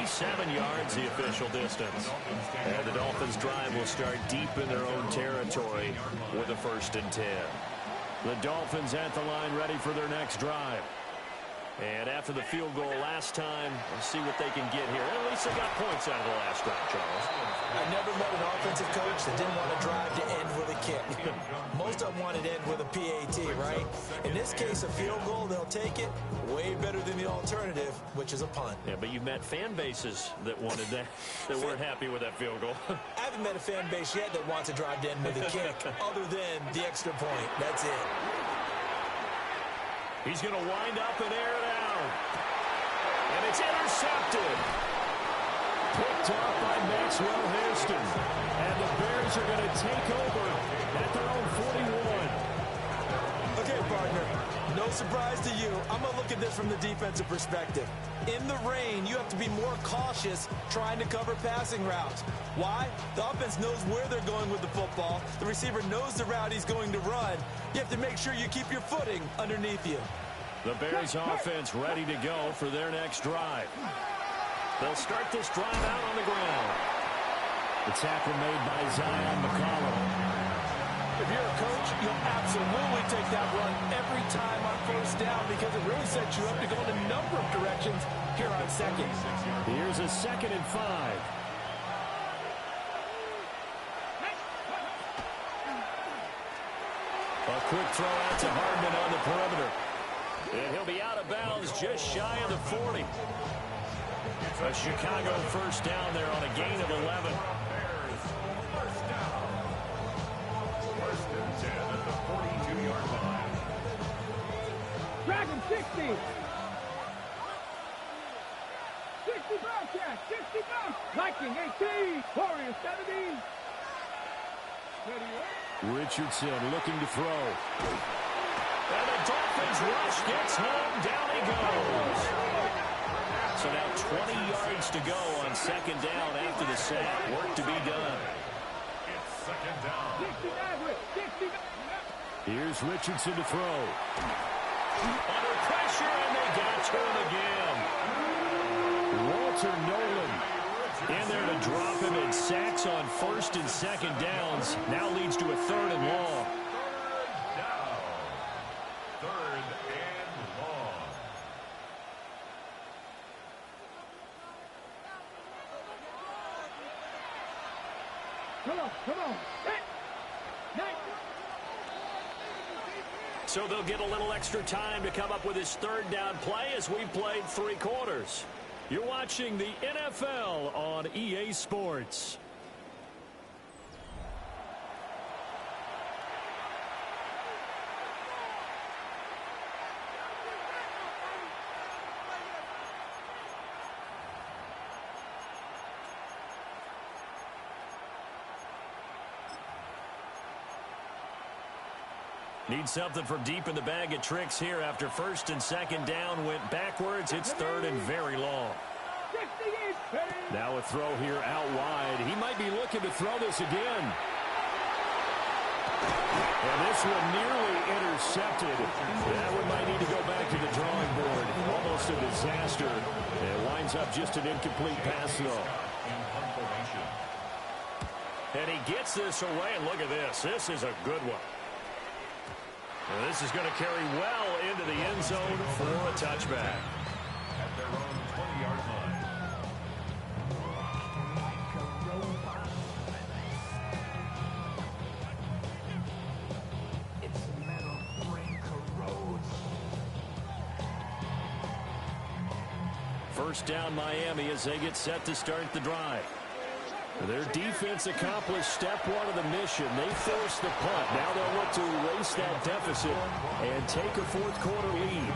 37 yards, the official distance. And the Dolphins drive will start deep in their own territory with a 1st and 10. The Dolphins at the line ready for their next drive. And after the field goal last time, let's see what they can get here. At least they got points out of the last drive, Charles. I never met an offensive coach that didn't want to drive to end with a kick. Most of them want it to end with a PAT, right? In this case, a field goal, they'll take it. Way better than the alternative, which is a punt. Yeah, but you've met fan bases that wanted that, that weren't happy with that field goal. I haven't met a fan base yet that wants to drive to end with a kick, other than the extra point. That's it. He's going to wind up and air it out. And it's intercepted. Picked off by Maxwell Hairston. And the Bears are going to take over at their own 41. Okay, partner. No surprise to you. I'm going to look at this from the defensive perspective. In the rain, you have to be more cautious trying to cover passing routes. Why? The offense knows where they're going with the football. The receiver knows the route he's going to run. You have to make sure you keep your footing underneath you. The Bears offense ready to go for their next drive. They'll start this drive out on the ground. The tackle made by Zion McCollum. If you're a coach, you'll absolutely take that run every time on 1st down because it really sets you up to go in a number of directions here on 2nd. Here's a 2nd and 5. A quick throw out to Hardman on the perimeter. And he'll be out of bounds just shy of the 40. A Chicago 1st down there on a gain of 11. Dragon 60. 60 Bobcat, 60 Bob. Viking 18. Warrior 70. Richardson looking to throw. And the Dolphins rush gets home. Down he goes. So now 20 yards to go on 2nd down after the sack. Work to be done. It's 2nd down. 69. Here's Richardson to throw. Under pressure, and they got to him again. Walter Nolan in there to drop him, and sacks on 1st and 2nd downs. Now leads to a 3rd and long. Come on. So they'll get a little extra time to come up with his 3rd down play as we played 3 quarters. You're watching the NFL on EA Sports. Need something from deep in the bag of tricks here after 1st and 2nd down went backwards. It's 3rd and very long. Now a throw here out wide. He might be looking to throw this again. And this one nearly intercepted. That one might need to go back to the drawing board. Almost a disaster. It winds up just an incomplete pass, though. And he gets this away, and look at this. This is a good one. And this is going to carry well into the end zone for a touchback. At their own 20-yard line. First down Miami as they get set to start the drive. Their defense accomplished step 1 of the mission. They forced the punt. Now they'll look to erase that deficit and take a 4th quarter lead.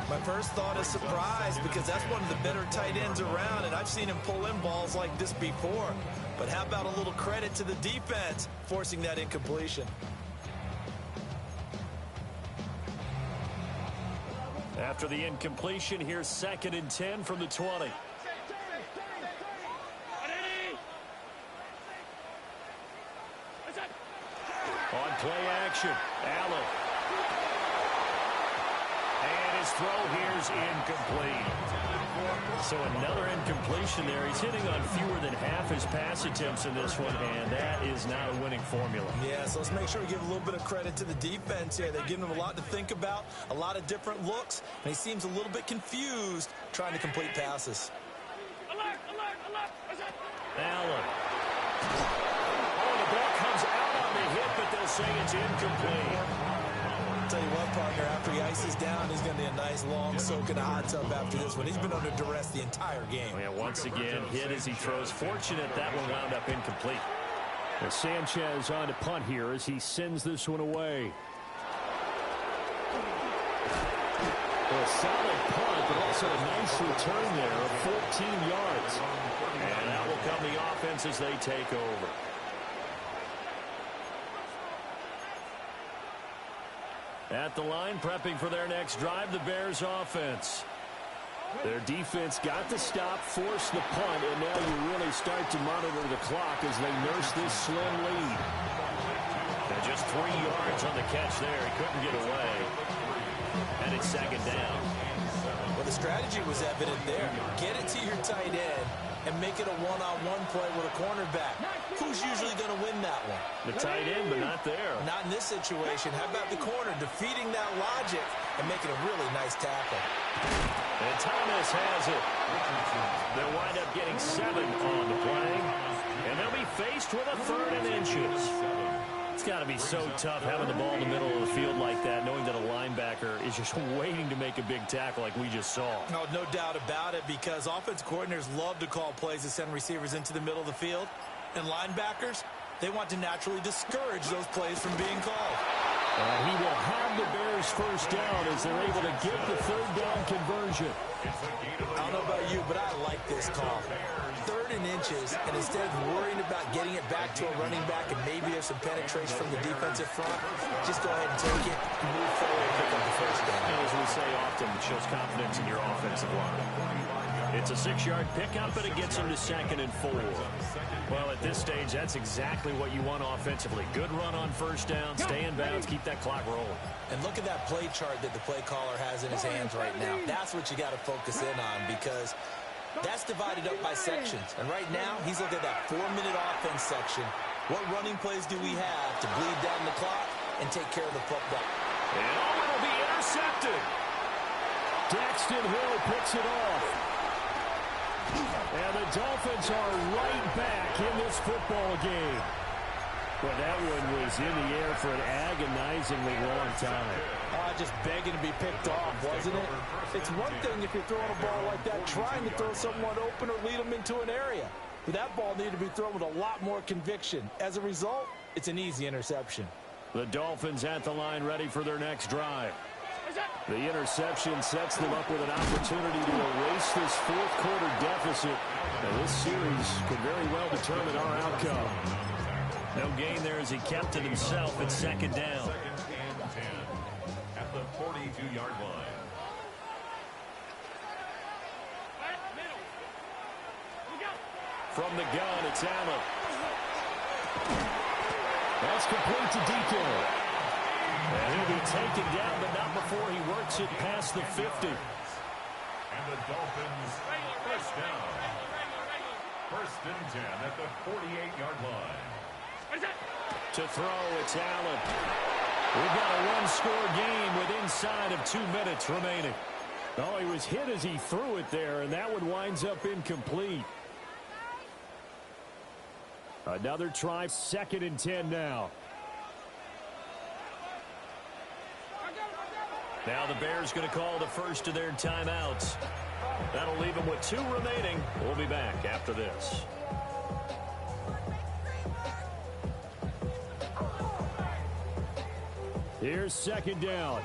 My first thought is surprise because that's one of the better tight ends around, and I've seen him pull in balls like this before. But how about a little credit to the defense forcing that incompletion? After the incompletion, here's 2nd and 10 from the 20. On play action, Allen. And his throw here's incomplete. So another incompletion there. He's hitting on fewer than half his pass attempts in this one, and that is not a winning formula. Yeah, so let's make sure we give a little bit of credit to the defense here. They're giving him a lot to think about, a lot of different looks, and he seems a little bit confused trying to complete passes. Allen. Oh, the ball comes out on the hit, but they'll say it's incomplete. I'll tell you what, partner, after he ices down, he's going to be a nice long soak in a hot tub after this one. He's been under duress the entire game. Oh, yeah, once again, hit as he throws. Fortunate that one wound up incomplete. As Sanchez on to punt here as he sends this one away. A solid punt, but also a nice return there of 14 yards. And that will come the offense as they take over. At the line, prepping for their next drive, the Bears offense. Their defense got the stop, forced the punt, and now you really start to monitor the clock as they nurse this slim lead. Now just 3 yards on the catch there. He couldn't get away. And it's second down. Well, the strategy was evident there. Get it to your tight end and make it a one-on-one play with a cornerback. Who's usually going to win that one? The tight end, but not there. Not in this situation. How about the corner defeating that logic and making a really nice tackle? And Thomas has it. They'll wind up getting 7 on the play. And they'll be faced with a 3rd and inches. It's got to be so tough having the ball in the middle of the field like that, knowing that a linebacker is just waiting to make a big tackle like we just saw. No doubt about it, because offense coordinators love to call plays to send receivers into the middle of the field. And linebackers, they want to naturally discourage those plays from being called. He will have the Bears first down as they're able to get the 3rd down conversion. I don't know about you, but I like this call. 3rd and inches, and instead of worrying about getting it back to a running back and maybe there's some penetration from the defensive front, just go ahead and take it, move forward, and pick up the first down. And as we say often, it shows confidence in your offensive line. It's a 6-yard pickup, but it gets him to 2nd and 4. Well, at this stage, that's exactly what you want offensively. Good run on first down, stay in bounds, keep that clock rolling. And look at that play chart that the play caller has in his hands right now. That's what you got to focus in on, because that's divided up by sections. And right now, he's looking at that 4-minute offense section. What running plays do we have to bleed down the clock and take care of the football? And it'll be intercepted. Daxton Hill picks it off. And the Dolphins are right back in this football game. Well, that one was in the air for an agonizingly long time. Just begging to be picked off, wasn't it? It's one thing if you're throwing a ball like that, trying to throw someone open or lead them into an area. But that ball needed to be thrown with a lot more conviction. As a result, it's an easy interception. The Dolphins at the line ready for their next drive. The interception sets them up with an opportunity to erase this 4th quarter deficit. Now, this series could very well determine our outcome. No gain there as he kept it himself at 2nd down. At the 42-yard line. From the gun, it's Allen. That's complete to DK. And he'll be taken down, but not before he works it past the 50. And the Dolphins first down. 1st and 10 at the 48-yard line. To throw, it's Allen. We've got a one-score game with inside of 2 minutes remaining. Oh, he was hit as he threw it there, and that one winds up incomplete. Another try, 2nd and 10 now. Now the Bears going to call the first of their timeouts. That'll leave them with 2 remaining. We'll be back after this. Here's 2nd down.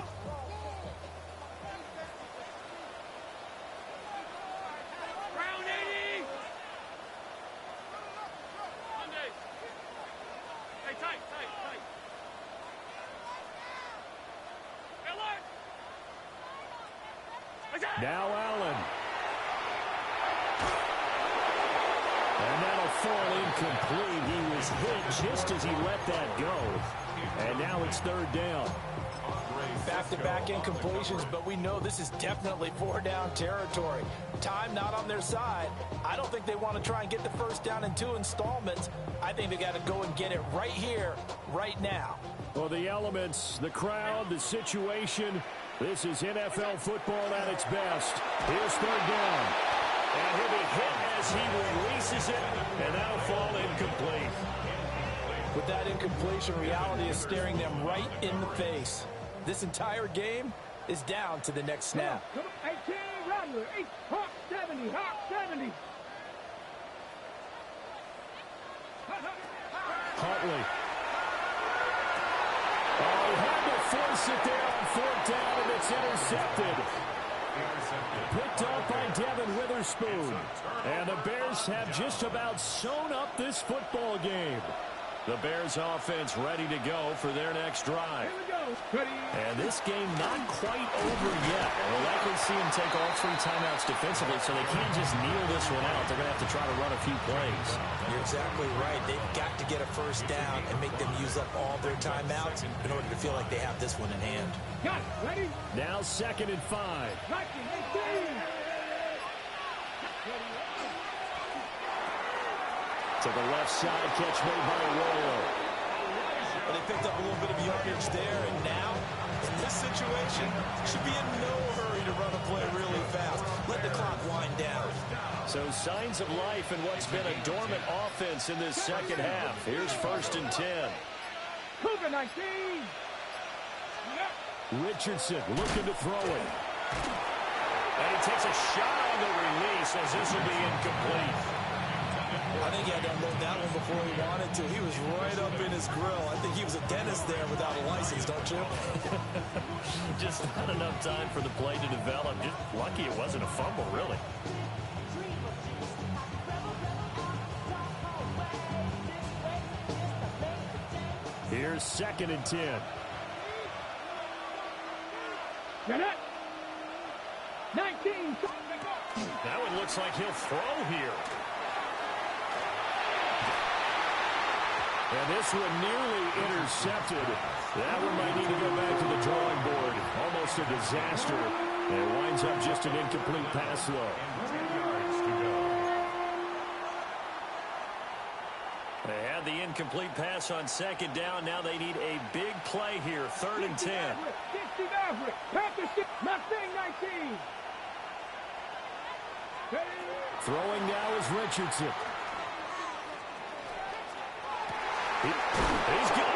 Now Allen. And that'll fall incomplete. He was hit just as he let that go. And now it's third down. Back-to-back incompletions, but we know this is definitely four-down territory. Time not on their side. I don't think they want to try and get the first down in 2 installments. I think they got to go and get it right here, right now. Well, the elements, the crowd, the situation, this is NFL football at its best. Here's third down. And he'll be hit as he releases it, and that'll fall incomplete. With that incompletion, reality is staring them right in the face. This entire game is down to the next snap. 18, Rattler, 8, Hawk 70, Hawk 70. Huntley. Oh, he had to force it there on fourth down, and it's intercepted. Picked up by Devin Witherspoon. And the Bears have just about sewn up this football game. The Bears offense ready to go for their next drive. Here we go. Ready. And this game not quite over yet. We'll likely see them take all 3 timeouts defensively, so they can't just kneel this one out. They're going to have to try to run a few plays. You're exactly right. They've got to get a first down and make them use up all their timeouts in order to feel like they have this one in hand. Got it. Ready. Now 2nd and 5. Lightning, 18. To the left side, catch made by Arroyo. Well, they picked up a little bit of yardage there, and now, in this situation, should be in no hurry to run a play really fast. Let the clock wind down. So signs of life in what's been a dormant offense in this second half. Here's 1st and 10. Cougar 19. Richardson looking to throw it. And he takes a shot on the release as this will be incomplete. I think he had to unload that one before he wanted to. He was right up in his grill. I think he was a dentist there without a license, don't you? Just not enough time for the play to develop. Just lucky it wasn't a fumble, really. Here's 2nd and 10. Get it. 19. That one looks like he'll throw here. And this one nearly intercepted. That one might need to go back to the drawing board. Almost a disaster. And it winds up just an incomplete pass, though. They had the incomplete pass on 2nd down. Now they need a big play here. 3rd and 10. 60 Maverick. Panthers, Mustang 19. Throwing now is Richardson. He's got